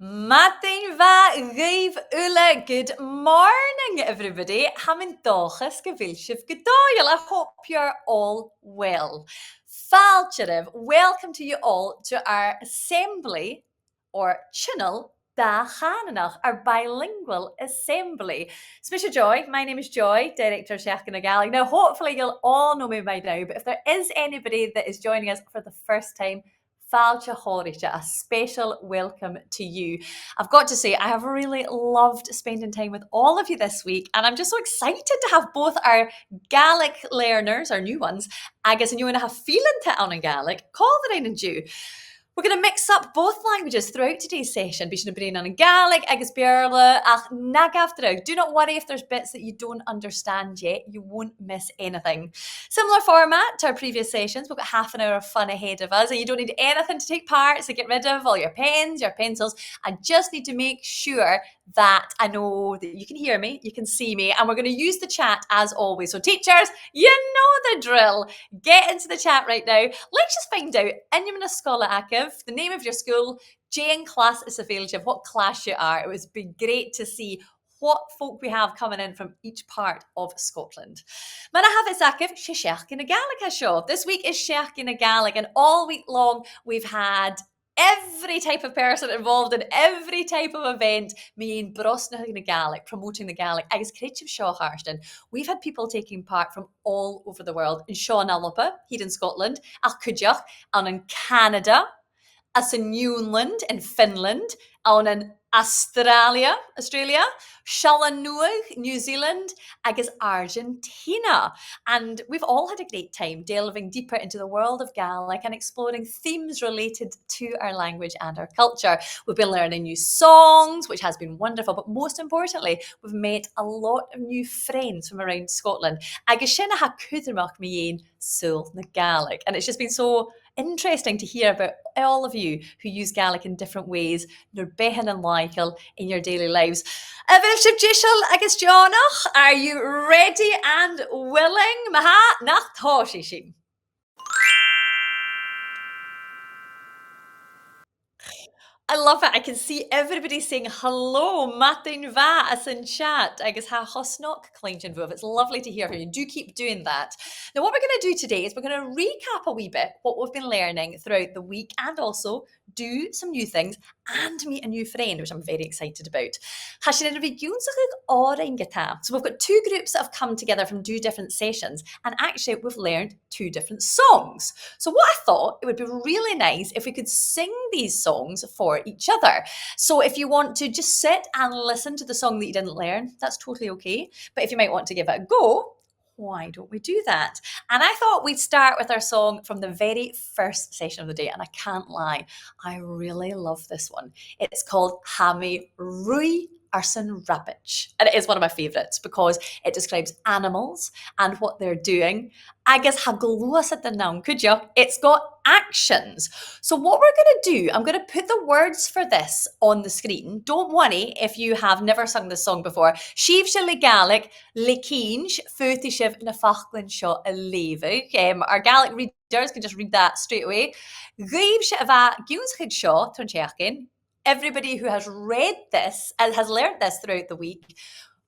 Matin va Beurla. Good morning, everybody. Hamindachas Gevilshif Gedoyle. I hope you're all well. Falcheriv, welcome to you all to our assembly or channel Dihaoine, our bilingual assembly. Special Joy, my name is Joy, Director Seachdain Gàidhlig. Now, hopefully you'll all know me by now, but if there is anybody that is joining us for the first time, Stiùiriche, a special welcome to you. I've got to say, I have really loved spending time with all of you this week, and I'm just so excited to have both our Gaelic learners, our new ones, agus and you want to have feeling to an-asgaidh, Ghearran and Jew. We're going to mix up both languages throughout today's session. Bísina brín an-asgaidh, agus Beurla, ach nagaftarug. Do not worry if there's bits that you don't understand yet. You won't miss anything. Similar format to our previous sessions. We've got half an hour of fun ahead of us, and you don't need anything to take part, so get rid of all your pens, your pencils. I just need to make sure that I know that you can hear me, you can see me, and we're going to use the chat as always. So teachers, you know the drill. Get into the chat right now. Let's just find out, the name of your school, Jane class is available, what class you are. It would be great to see what folk we have coming in from each part of Scotland. Mana have Isakif, Seachdain Gàidhlig show. This week is Seachdain Gàidhlig, and all week long we've had every type of person involved in every type of event, meaning Brosna Gaelic, promoting the Gaelic, agus Creative Seachdain. We've had people taking part from all over the world. In Sean here in Scotland, Alcudjach, and in Canada, as in Newland in Finland, and in Australia, Shallanuag, New Zealand, agus Argentina. And we've all had a great time delving deeper into the world of Gaelic and exploring themes related to our language and our culture. We've been learning new songs, which has been wonderful, but most importantly, we've met a lot of new friends from around Scotland. Agus sinna ha cúdramach mi sgoiltean Gaelic. And it's just been so interesting to hear about all of you who use Gaelic in different ways, your bith and làitheil in your daily lives. Agus Johnach, are you ready and willing? Maha nach thoshishim. I love it. I can see everybody saying hello. Matin va as in chat. I guess ha hosnok clinchen vuv. It's lovely to hear from you. Do keep doing that. Now, what we're going to do today is we're going to recap a wee bit what we've been learning throughout the week, and also do some new things and meet a new friend, which I'm very excited about. So we've got two groups that have come together from two different sessions, and actually we've learned two different songs. So what I thought, it would be really nice if we could sing these songs for each other. So if you want to just sit and listen to the song that you didn't learn, that's totally okay. But if you might want to give it a go, why don't we do that? And I thought we'd start with our song from the very first session of the day. And I can't lie, I really love this one. It's called Hami Rui Arson Rabbich. And it is one of my favourites because it describes animals and what they're doing. Agus hagluas at the noun, could you? It's got actions. So what we're going to do, I'm going to put the words for this on the screen. Don't worry if you have never sung this song before. Sheaf shall Gaelic, lekinj, futishiv na fachlin sho a levu. Our Gaelic readers can just read that straight away. Gheib shava giunschid sho tuncheachin. Everybody who has read this and has learned this throughout the week,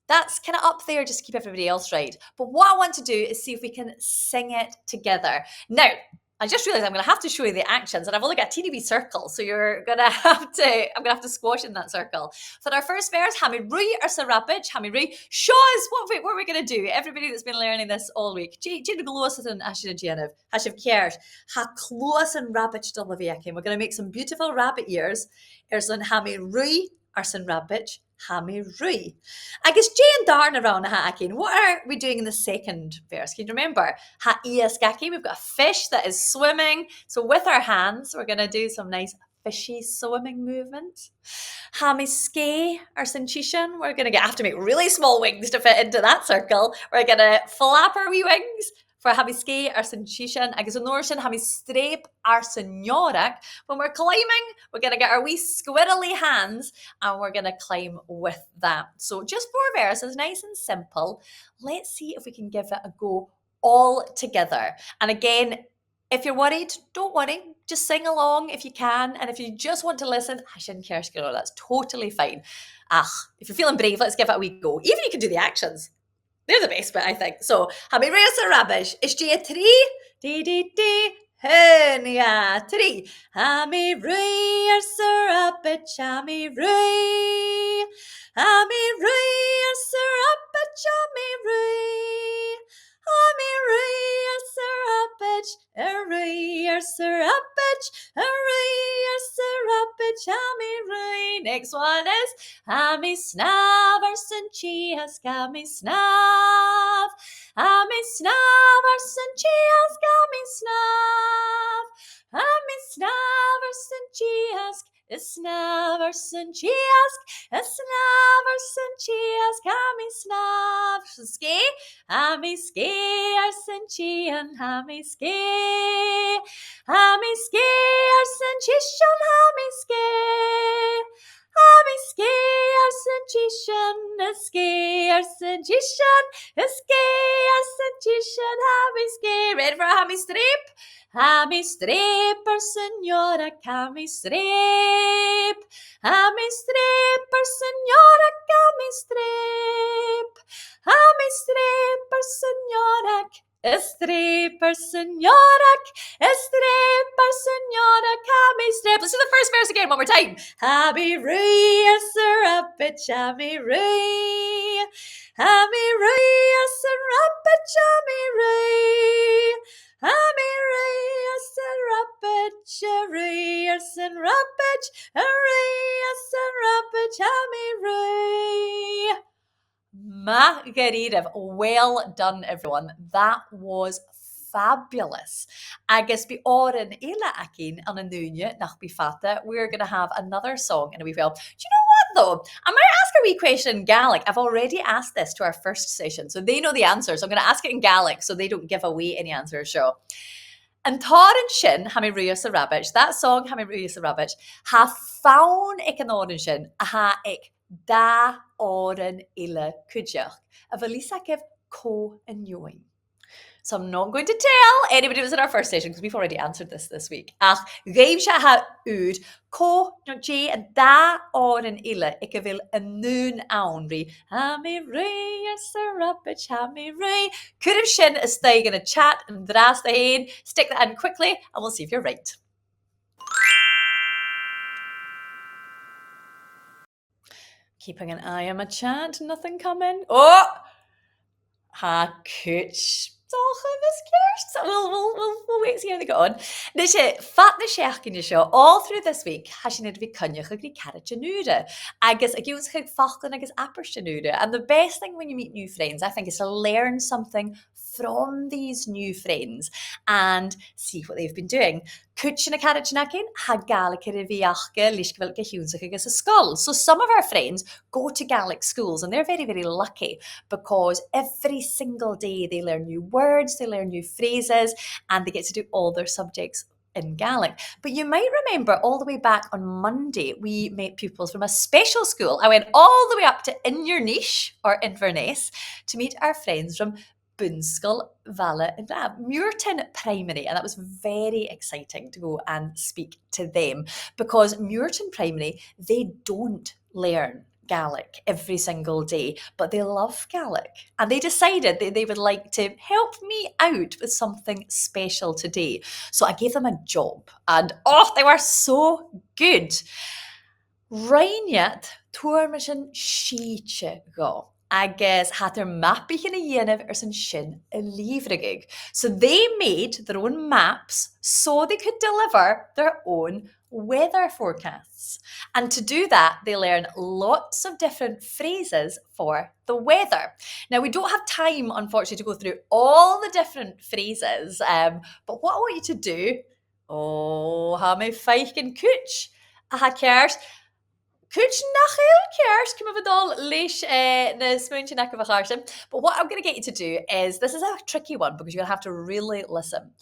that's kind of up there just to keep everybody else right. But what I want to do is see if we can sing it together. Now, I just realized I'm going to have to show you the actions, and I've only got a teeny wee circle, so I'm going to have to squash in that circle. For our first verse, Hami Rui or Sarapich, Hami Rui, show us what are we going to do? Everybody that's been learning this all week. Jane Gloss and Ashina Jenov, Hashiv Kers, Ha Close and Rapich Dolaviakim. We're going to make some beautiful rabbit ears. Erson Hami Rui or San Rapich. Hami Rui. I guess Jane Darn around hacking. What are we doing in the second verse? Can you remember? Ha aois. We've got a fish that is swimming. So with our hands, we're going to do some nice fishy swimming movements. Hami ske or seisean. We're going to have to make really small wings to fit into that circle. We're going to flap our wee wings. For Hami ske or seisean, agus anorshin Hami strape our señorak. When we're climbing, we're going to get our wee squirrely hands and we're going to climb with that. So just 4 verses, nice and simple. Let's see if we can give it a go all together. And again, if you're worried, don't worry. just sing along if you can. And if you just want to listen, that's totally fine. If you're feeling brave, let's give it a wee go. Even you can do the actions. They're the best bit, I think. So, Hami Reyes a Rabish. Is G a tree? Dee. Henia tree. Hami Reyes a Rabish. Hami Rey. Hami Reyes a Rabish. Hami Rey. Hami Reyes a Rabish. A Reyes a Rabish. A Reyes a Rabish. Hami Rey. Next one is Hami snaver sin chias. Hami snav. Hami snaver sin chias. Hami snav. Hami snaver sin chias. Snaver sin chias. Snaver sin chias. Hami snav. Ski. Hami ski ar sin chian. Hami ski. Hami ski ar sin chishan. Hami ski. Hami ski ar sin chishan. Ski ar sin chishan. Ski ar sin chishan. Hami ski. Ready for a hami strip? Hami strip ar senora. Hami strip. Hami strip ar senora. Hami strip. Hami strip ar senora. Stripper senora, stripper senora, hami strip. Let's do the first verse again one more time. Hami rei, sirapich, hami rei. Hami rei, sirapich, hami rei. Hami rei, sirapich, rei, sirapich, rei, sirapich, hami rei. Margarita, well done, everyone. That was fabulous. Agus be oren ila akin an a nunya nach be fata. We're going to have another song in a wee while. Do you know what though? I might ask a wee question in Gaelic. I've already asked this to our first session, so they know the answer. So I'm going to ask it in Gaelic so they don't give away any answers. So. And tar and shin, hami ruyas a rabbit. That song, hami ruyas a rabbit, ha found ik an oren shin, ha ik da oren ille kudjach. A valisa give ko and yoing. So I'm not going to tell anybody who was in our first session because we've already answered this week. Ach, geim sha ha ud, ko no J and da oren ille, ik vil a noon aunri. Hami rei a rabbit, hami rei. Could have shin a stay in a chat and dras the hen. Stick that in quickly and we'll see if you're right. Keeping an eye on my chat, nothing coming. Oh! Ha kuch. We'll wait to see how they go on. Nishe, fat the sheach in your show all through this week. Hashin vi kunyach agri carriage agus agus chig falcon agus apperchanuda. And the best thing when you meet new friends, I think, is to learn something from these new friends and see what they've been doing. Kuchin a carriage nakin, ha Gaelic viachke, lishkvel gehunsach agus a skull. So some of our friends go to Gaelic schools and they're very, very lucky because every single day they learn new words, they learn new phrases, and they get to do all their subjects in Gaelic. But you might remember all the way back on Monday, we met pupils from a special school. I went all the way up to Inverness or Inverness to meet our friends from Luchd-labhairt and Muirton Primary, and that was very exciting to go and speak to them because Muirton Primary, they don't learn Gaelic every single day, but they love Gaelic and they decided that they would like to help me out with something special today. So I gave them a job and they were so good. Reinjat tuairmishin Stiùiriche go. Agus had their mapping in a dhéanamh ar san shin a líomhraigh. So they made their own maps so they could deliver their own weather forecasts. And to do that, they learn lots of different phrases for the weather. Now, we don't have time, unfortunately, to go through all the different phrases, but what I want you to do, ha me feichen kuch, ha kers, kuch nachil kers, come over dal leish na smoonche neck of a harshin. But what I'm going to get you to do is, this is a tricky one because you're going to have to really listen.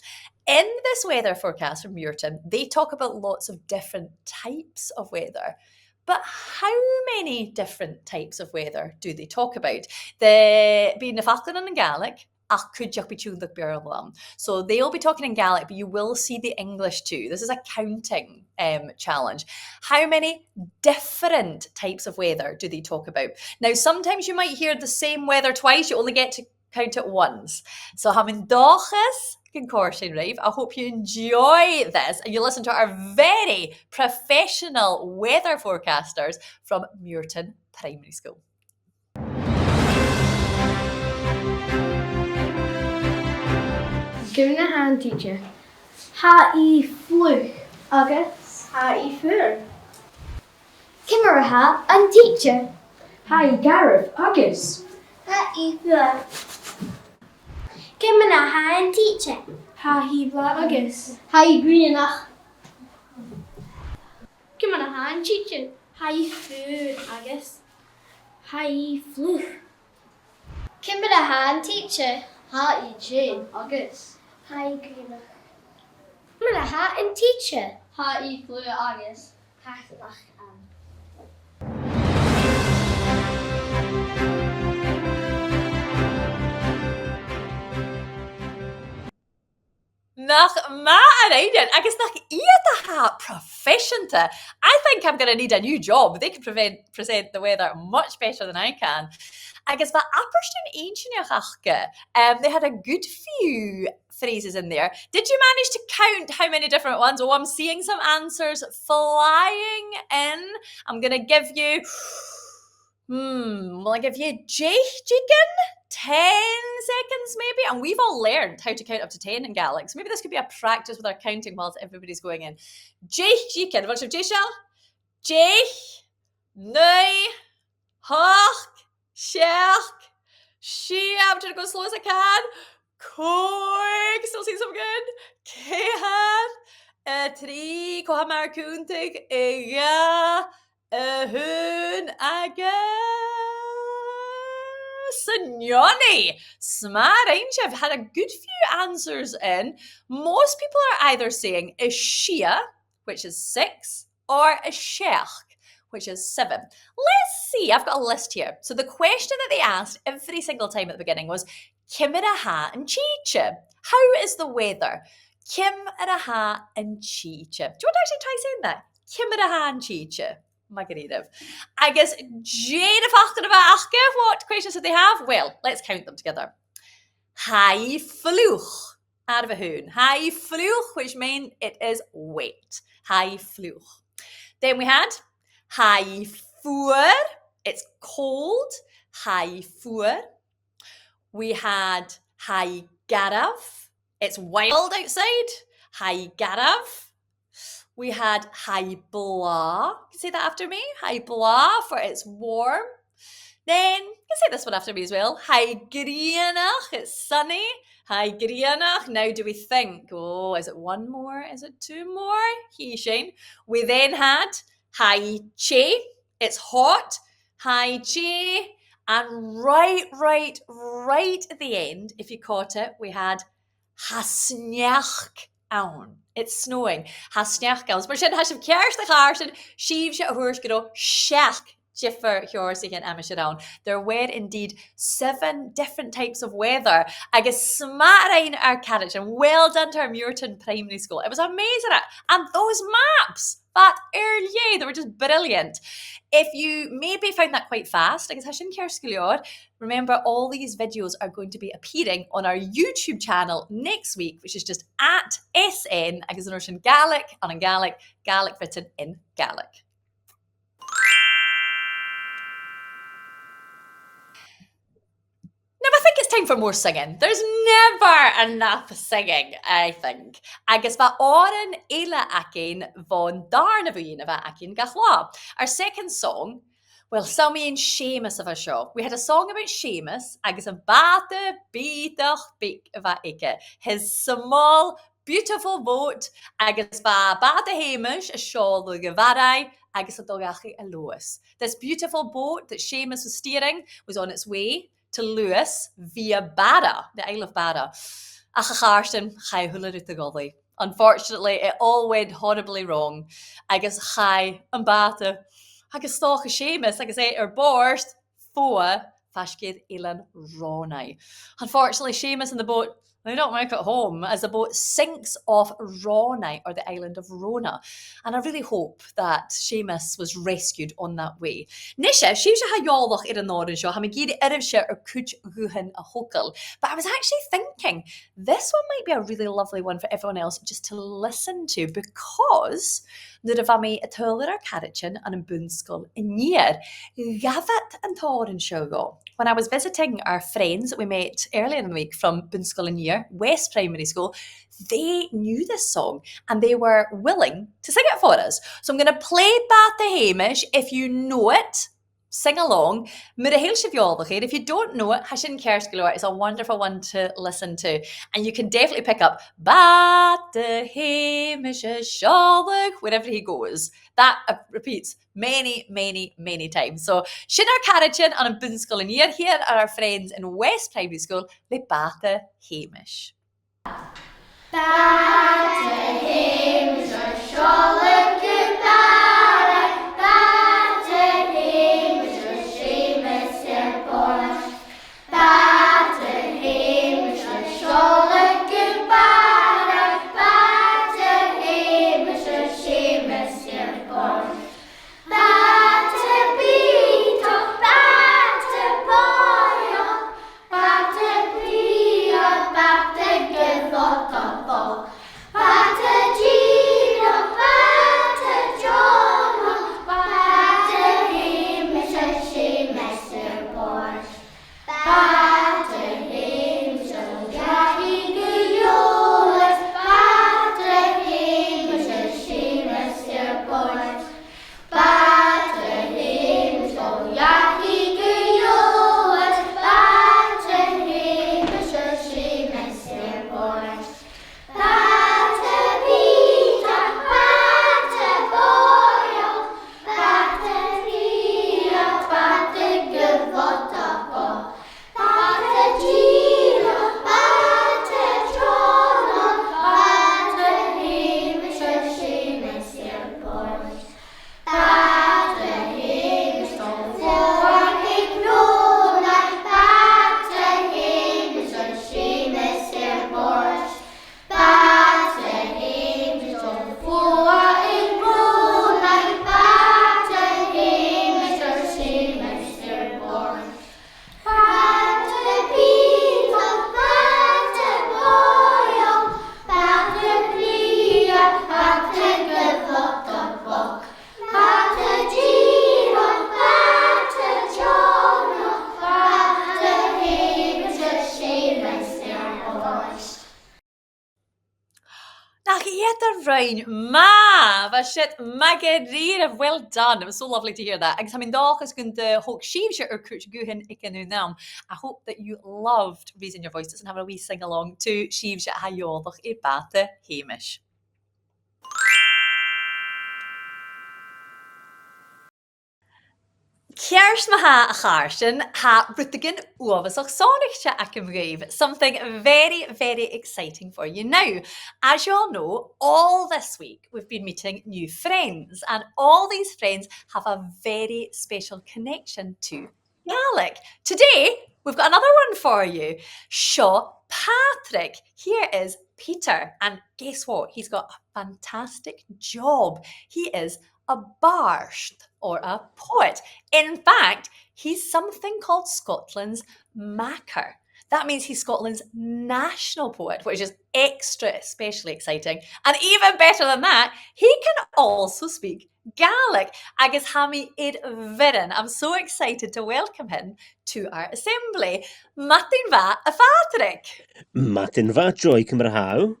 In this weather forecast from Muirton, they talk about lots of different types of weather. But how many different types of weather do they talk about? The being the Falkland and Gaelic, ach cúideach be túnach Beurla. So they'll be talking in Gaelic, but you will see the English too. This is a counting challenge. How many different types of weather do they talk about? Now, sometimes you might hear the same weather twice. You only get to count it once. So having dochas concordation, right? I hope you enjoy this and you listen to our very professional weather forecasters from Muirton Primary School. Give me a hand, teacher. Ha I fluch agus. Ha I fuair. Kimaraha and teacher. Ha I garibh agus. Ha I fuair. Give me a hand, teacher. Ha I bla agus. Ha I greenach. Give me a hand, teacher. Ha I fuair agus. Ha I fluch. Give me a hand, teacher. Ha I Jane agus. Ha I greenach. Give me a hand and teacher. Ha I fluair agus. Ha lach an. Nach ma an aiden, agus nach iad proficiente. I think I'm going to need a new job. They can present the weather much better than I can. Agus va apperstun ancient achke. They had a good few phrases in there. Did you manage to count how many different ones? Oh, I'm seeing some answers flying in. I'm going to give you, will I give you Jigan? 10 seconds maybe, and we've all learned how to count up to 10 in Gaelic, so maybe this could be a practice with our counting whilst everybody's going in. Jikin, wat is Jishal? Jich, Nui, Hach, Shech, She, I'm trying to go as slow as I can. Korg, still see some good. Kehan, Tri, Kohamar Kuntig, Ega, Hun, Aga. Signoni, smart, ain't you? I've had a good few answers in. Most people are either saying a shia, which is 6, or a sheikh, which is 7. Let's see, I've got a list here. So the question that they asked every single time at the beginning was, Kim ha and chicha. How is the weather? Kim ha and chicha. Do you want to actually try saying that? Kim ha and chicha. Margarita. I guess Jane of what questions did they have? Well, let's count them together. Hai fluch. Out of a hoon. Hai fluch, which means it is wet. Hai fluch. Then we had hai fuer. It's cold. Hai fuer. We had hai garav. It's wild outside. Hai garav. We had hai blah. You can say that after me. Hai blah for it's warm. Then you can say this one after me as well. Hai grianach. It's sunny. Hai grianach. Now do we think? Oh, is it one more? Is it 2 more? He Shane. We then had hai che. It's hot. Hai che. And right at the end, if you caught it, we had hasneach aun. It's snowing. Hasneach gals. Maar sin hasem kerst de gaarsen. Sheef je hoors gero shach. Jiffer seisean adown. There were indeed 7 different types of weather. Agus smarein our carriage and well done to our Muirton Primary School. It was amazing. And those maps, that early, they were just brilliant. If you maybe found that quite fast, agus hashin kerst remember all these videos are going to be appearing on our YouTube channel next week, which is just at SN agus an Gaelic, an Gaelic, Gaelic written in Gaelic. Now, I think it's time for more singing. There's never enough singing, I think. Agus va oren eile akin von darnavuin va akin gachla. Our second song, well, some in Seamus of a show. We had a song about Seamus, agus a bate beatach big va ikke. His small, beautiful boat, agus va bate hamish, a shawl the gavarai, agus a dogachi a Lewis. This beautiful boat that Seamus was steering was on its way to Lewis via Bada, the Isle of Bada. Unfortunately, it all went horribly wrong. Agus chai and Bata. Agus stoch a Seamus, agus 8 or borst, 4, Fascéad Élan Rónai. Unfortunately, Seamus and the boat, they don't make it home as the boat sinks off Rónai, or the island of Rona. And I really hope that Seamus was rescued on that way. Nisha, Seachdain ha Gàidhlig an áireann seo, ha mi géad irimse ar chuid guhan a hocal. But I was actually thinking, this one might be a really lovely one for everyone else just to listen to, because nuair a bha mi a tuaillir ar carichin an an Bilingual in Mhair, gafat an táireann seo go. When I was visiting our friends that we met earlier in the week from Bilingual in Mhair, West Primary School, they knew this song and they were willing to sing it for us. So I'm going to play Bath the Hamish. If you know it, sing along. If you don't know it, it's a wonderful one to listen to. And you can definitely pick up Bath the Hamish wherever he goes. That repeats many, many, many times. So, Sin our carichin an an Bilingual in Mhair. Here are our friends in West Primary School, le Bath the Hamish. Bath the Hamish, a shawl good barrack. Bath the Hamish, a Seamus your born. Bath the Hamish, a shawl good barrack. Bath the Hamish, a Seamus your born. Bath to beat up, bath to boy up, bath to be up, bath to give up a ball. Bath to Jean up, bath to John up, bath to Hamish, a Seamus your born. Bath to Hamish, a Gaelic Medium, bath to Hamish, a Seamus your born. Bath to Hamish, oh Gaelic Medium, bath to Hamish, a Seamus your born. Bath to Peter, bath to Boyle, bath to Peter, bath to give what a ball. Bath to Gina, bath to John, bath to Hamish, a Seamus your born. Bath to Hamish, oh Warwick Road, bath to Hamish, a Seamus your born. Bath to Hamish, oh Warwick Road, bath to Hamish, a Seamus your born. Bath to Peter, bath to Boyle, bath to Peter, bath to give up the book. Bath to Gina, bath to John, bath to Hamish, a Seamus your born. Nach eadar rain, ma, was shit, Ghearran, well done. It was so lovely to hear that. Agus hamin dag is going to hook Seachdain or chuid guhan ikenu nam. I hope that you loved raising your voices and having a wee sing along to Seachdain ha Gàidhlig Bath the Hamish. Ceart maha a charshin ha rutagin uavasach Stiùiriche Seachdain. Something very, very exciting for you now. As you all know, all this week we've been meeting new friends, and all these friends have a very special connection to Gaelic. Today we've got another one for you. Seo Patrick. Here is Peter, and guess what? He's got a fantastic job. He is a barst, or a poet. In fact, he's something called Scotland's Mhair. That means he's Scotland's national poet, which is extra especially exciting. And even better than that, he can also speak Gaelic. Agus hami id virin. I'm so excited to welcome him to our assembly. Matin va a Patrick. Matin va joy Cymru.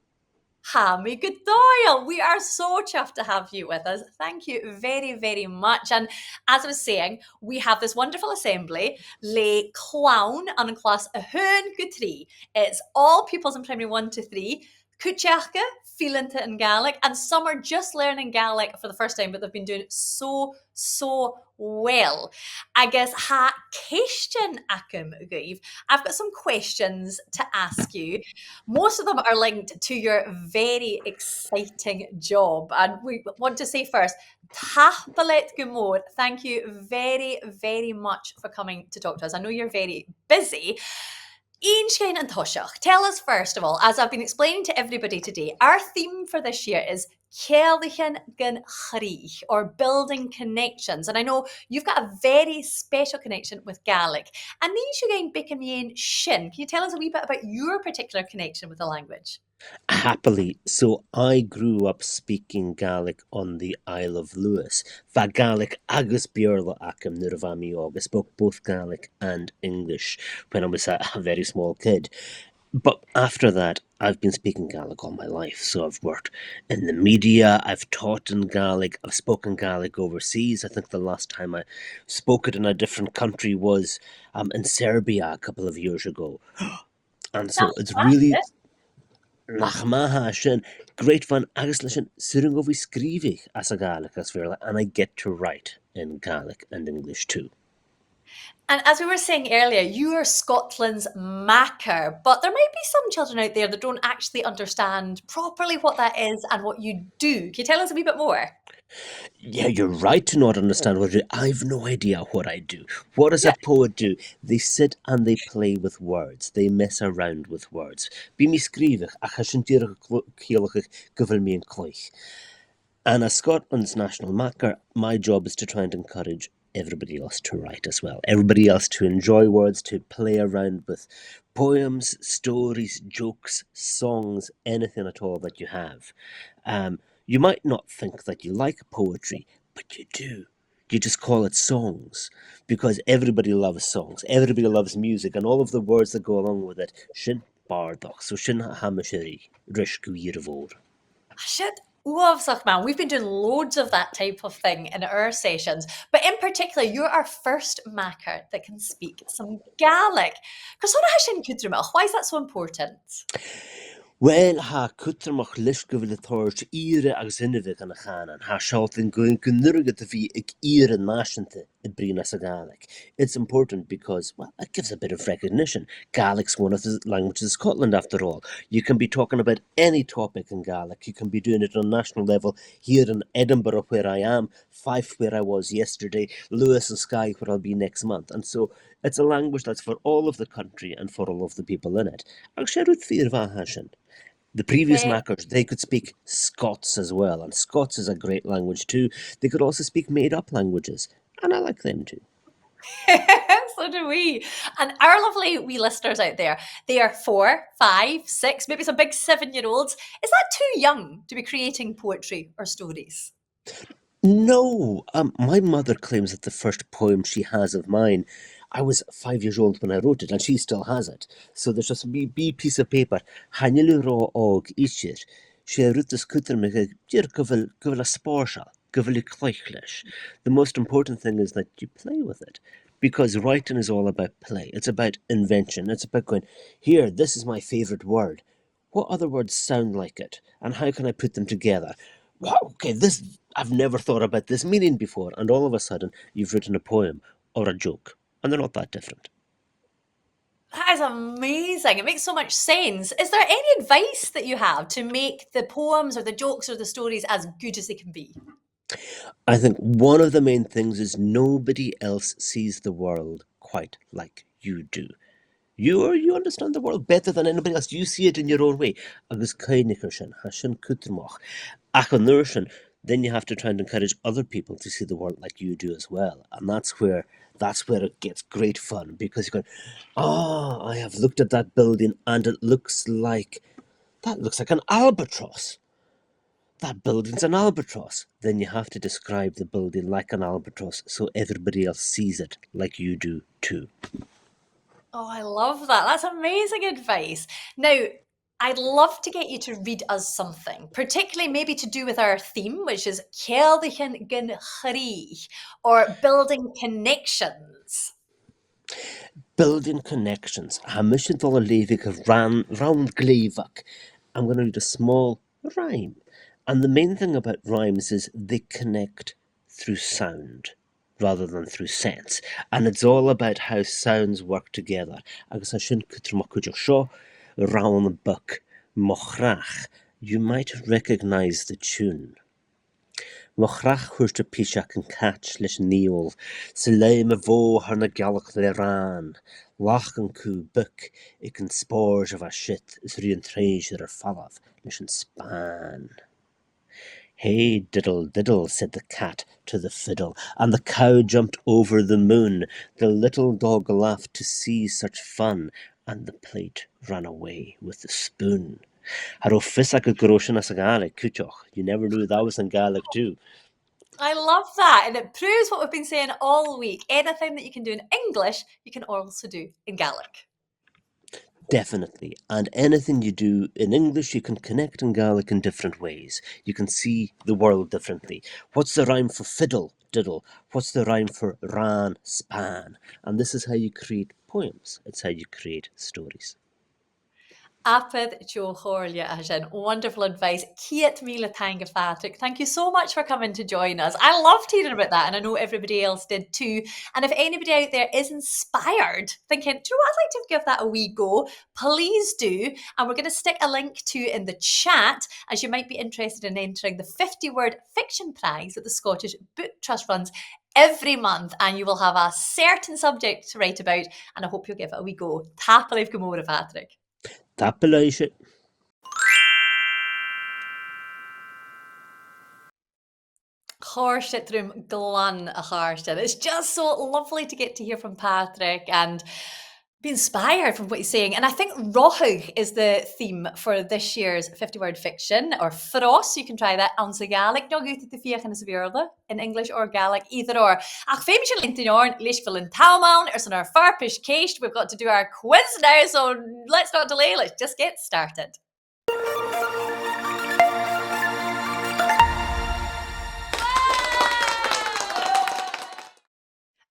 Hami Godoyle, we are so chuffed to have you with us. Thank you very, very much. And as I was saying, we have this wonderful assembly, le clown an class a hun gutri. It's all pupils in primary 1 to 3. Cúteachcha, Fílanta in Gaelic, and some are just learning Gaelic for the first time, but they've been doing so well. Agus ha question acum Gaeve. I've got some questions to ask you. Most of them are linked to your very exciting job. And we want to say first, Tapalet Gumor, thank you very much for coming to talk to us. I know you're very busy. Einstein and Toshach, tell us first of all, as I've been explaining to everybody today, our theme for this year is Ghearran, or building connections. And I know you've got a very special connection with Gaelic. And Shin, can you tell us a wee bit about your particular connection with the language? Happily, so I grew up speaking Gaelic on the Isle of Lewis. Va Gaelic agus Beurla acum nurvami og. I spoke both Gaelic and English when I was a very small kid. But after that, I've been speaking Gaelic all my life. So I've worked in the media, I've taught in Gaelic, I've spoken Gaelic overseas. I think the last time I spoke it in a different country was in Serbia a couple of years ago. And so it's really... Nach maha sin, great fun, agus leis sin suring over scríbhigh as a Gaelic as Beurla, and I get to write in Gaelic and English too. And as we were saying earlier, you are Scotland's Mhair, but there might be some children out there that don't actually understand properly what that is and what you do. Can you tell us a wee bit more? Yeah, you're right to not understand what I do. I've no idea what I do. What does a poet do? They sit and they play with words. They mess around with words. Bí mi scríbhigh ach a sin tíreach céalach go bhfuil mi an cloich. And as Scotland's national Mhair, my job is to try and encourage everybody else to write as well. Everybody else to enjoy words, to play around with poems, stories, jokes, songs, anything at all that you have. You might not think that you like poetry, but you do. You just call it songs because everybody loves songs. Everybody loves music and all of the words that go along with it. Sin bardach, so sin hamasheri, rishku yirvor. Shit. Man, we've been doing loads of that type of thing in our sessions, but in particular, you're our first Mhair that can speak some Gaelic. Why is that so important? Well, ha cútramach leis go bhfuil tóirt íre agus inmhíh an Ghearran, ha seoltainn going gnurga to bhí ag íre náisianta I brín as a Gaelic. It's important because, well, it gives a bit of recognition. Gaelic's one of the languages of Scotland, after all. You can be talking about any topic in Gaelic. You can be doing it on a national level here in Edinburgh, where I am, Fife, where I was yesterday, Lewis and Skye, where I'll be next month. And so it's a language that's for all of the country and for all of the people in it. The previous Mhairirs, they could speak Scots as well, and Scots is a great language too. They could also speak made-up languages, and I like them too. So do we. And our lovely wee listeners out there, they are 4, 5, 6, maybe some big 7-year-olds. Is that too young to be creating poetry or stories? No, my mother claims that the first poem she has of mine, I was 5 years old when I wrote it, and she still has it. So there's just a wee piece of paper. Hannilu ro og ishir. She wrote this kutermig dir govel a spórsal, govel a cloichlesh. The most important thing is that you play with it. Because writing is all about play. It's about invention. It's about going, here, this is my favorite word. What other words sound like it? And how can I put them together? Wow, okay, I've never thought about this meaning before. And all of a sudden, you've written a poem or a joke. And they're not that different. That is amazing. It makes so much sense. Is there any advice that you have to make the poems or the jokes or the stories as good as they can be? I think one of the main things is nobody else sees the world quite like you do. You understand the world better than anybody else. You see it in your own way. Agus cainichirsin, hashin kutrmach. Achanursin, then you have to try and encourage other people to see the world like you do as well. And that's where it gets great fun, because you're going, I have looked at that building and it looks like an albatross. That building's an albatross. Then you have to describe the building like an albatross so everybody else sees it like you do too. Oh, I love that. That's amazing advice. Now, I'd love to get you to read us something, particularly maybe to do with our theme, which is Ghearran, or building connections. Building connections. Ha mission dollar levig of round gleivak. I'm going to read a small rhyme. And the main thing about rhymes is they connect through sound rather than through sense. And it's all about how sounds work together. Agus sin cutramacuideach seo, round buck, mochrach. You might recognize the tune. Mochrach chuirte píseach an catch leis níol, sa léim a bhó ar na Gaelic le rán. Lach an cú buc ag an spóir a bheith sit is rí an tréis ar fallaf leis an spán. Hey, diddle, diddle, said the cat to the fiddle, and the cow jumped over the moon. The little dog laughed to see such fun, and the plate ran away with the spoon. Har fis ag a grosin as a Gaelic, cúteach. You never knew that was in Gaelic too. I love that, and it proves what we've been saying all week. Anything that you can do in English, you can also do in Gaelic. Definitely. And anything you do in English, you can connect in Gaelic in different ways. You can see the world differently. What's the rhyme for fiddle? Diddle. What's the rhyme for ran? Span. And this is how you create poems. It's how you create stories. Apid Jo Chorlia Ashen, wonderful advice. Kiet Mila Tanga Patrick. Thank you so much for coming to join us. I loved hearing about that, and I know everybody else did too. And if anybody out there is inspired, thinking, do you know what, I'd like to give that a wee go, please do. And we're going to stick a link to in the chat, as you might be interested in entering the 50-word fiction prize that the Scottish Book Trust runs every month, and you will have a certain subject to write about, and I hope you'll give it a wee go. Happily Gomorrah, Patrick. Tapileiche. Chóirsteadrúm glan a cháirstead. It's just so lovely to get to hear from Patrick and be inspired from what he's saying. And I think Rothug is the theme for this year's 50-word fiction, or Frost. You can try that. An-asgaidh, no good to fiach in Beurla, in English or Gaelic, either or. Ach, Farpaisean-ceist, leishful in Talman, or son our Farpaisean-ceist. We've got to do our quiz now, so let's not delay. Let's just get started.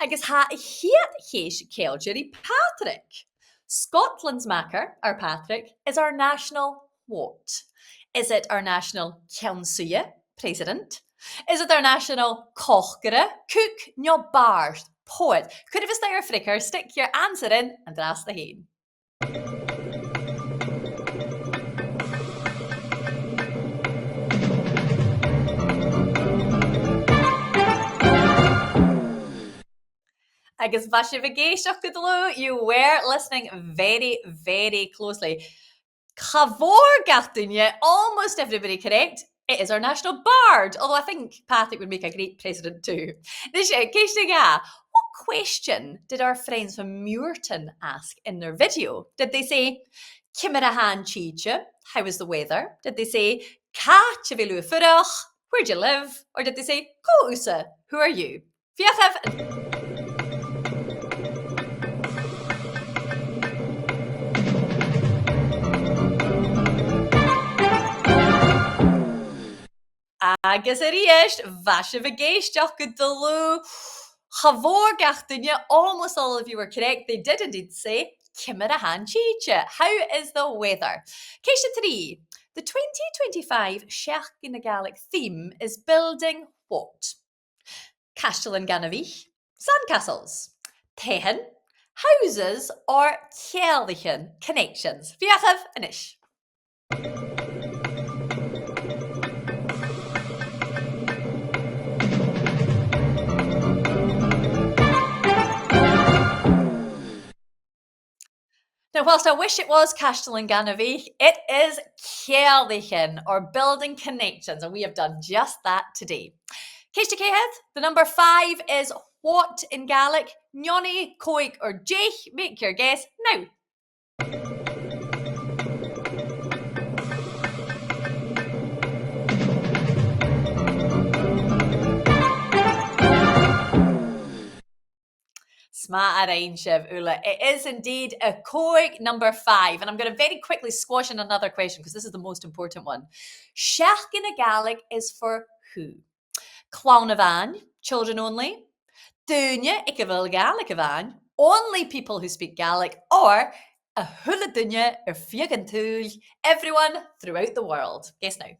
Agus ha hiad héis Ceolgery Patrick. Scotland's Macker, our Patrick, is our national what? Is it our national Council President? Is it our national Kochgere, Cook, Leth-uair, Poet? Could have a stare fricker, stick your answer in and ask the heen. Agus FTMG, you were listening very, very closely. Ghearran, almost everybody correct. It is our national bard, although I think Patrick would make a great president too. What question did our friends from Muirton ask in their video? Did they say, Mheadhan chiche, how is the weather? Did they say, leth-uair, where do you live? Or did they say, Usa, who are you? Agus FTMG, almost all of you were correct. They did indeed say Mheadhan chiche. How is the weather? Question 3. The 2025 Seachdain Gaelic theme is building what? Castellan-Ganavich, sandcastles, dhen, houses, or ceoltean connections. Fiachah anish. Now, whilst I wish it was Castellan-Ganavich, it is ceoltean, or building connections, and we have done just that today. Case the number 5 is what in Gaelic? Nyoni, Coig, or Jake? Make your guess now. Sma Arainchev Ula. It is indeed a Coig number 5. And I'm going to very quickly squash in another question because this is the most important one. Seachdain Gaelic is for who? Chloinn-sgoile, children only. Dhen, ik wil Gaelic van, only people who speak Gaelic, or a thula duine fiagan túil, everyone throughout the world. Guess now.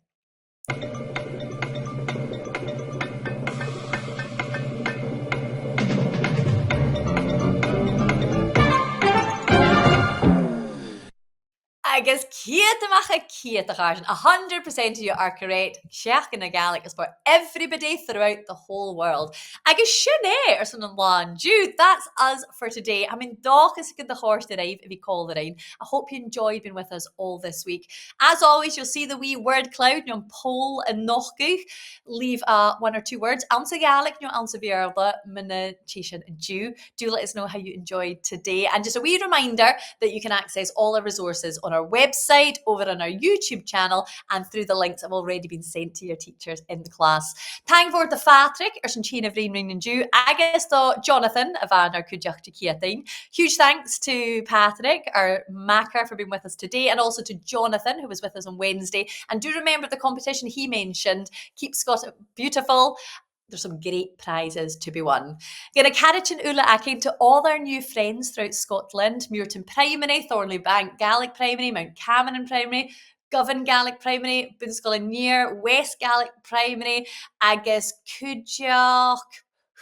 Agus Ghearran, 100% of you are correct. Seachdain Gaelic is for everybody throughout the whole world. Agus sinné son an lán. Jude, that's us for today. I mean, is good the horse today if you call the rain. I hope you enjoyed being with us all this week. As always, you'll see the wee word cloud on poll and nochguch. Leave 1 or 2 words. Answer Gaelic, no answer Beurla, mina seisean and Jew. Do let us know how you enjoyed today. And just a wee reminder that you can access all our resources on our website, over on our YouTube channel, and through the links that have already been sent to your teachers in the class. Thank for the Patrick, or some China Vreen and Jew, agus to Jonathan, of our Luchd-labhairt Gàidhlig. Huge thanks to Patrick, our maker, for being with us today, and also to Jonathan, who was with us on Wednesday. And do remember the competition he mentioned. Keep Scott beautiful. There's some great prizes to be won. Gonna carriage and ula akin to all our new friends throughout Scotland. Muirton Primary, Thornley Bank Gaelic Primary, Mount Cameron Primary, Govan Gaelic Primary, Bilingual, West Gaelic Primary, agus Cúideach.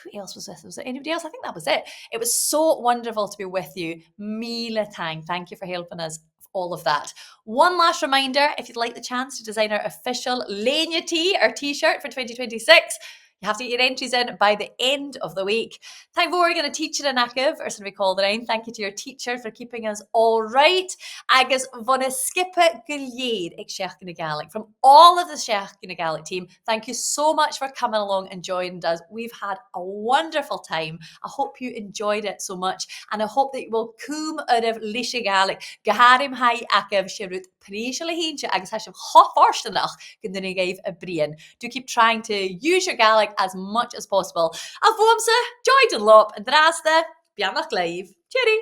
Who else was with us? Was there anybody else? I think that was it. It was so wonderful to be with you. Míle tang. Thank you for helping us. All of that. One last reminder, if you'd like the chance to design our official làitheil tee, our t-shirt for 2026, you have to get your entries in by the end of the week. Thank you for going to teach it in Akiv, or something we call the rain. Thank you to your teacher for keeping us all right. Agus vonna skippe gullied Seachdain Gaelic. From all of the Seachdain Gaelic team, thank you so much for coming along and joining us. We've had a wonderful time. I hope you enjoyed it so much, and I hope that you will come out of Lisha Gaelic. Ghearran hai Akiv shirut prísile hinche agus hashem hofarstanach gundini gave a brian. Do keep trying to use your Gaelic as much as possible. A bhuamsa, joy and lop, and draste, bianach live. Cheery!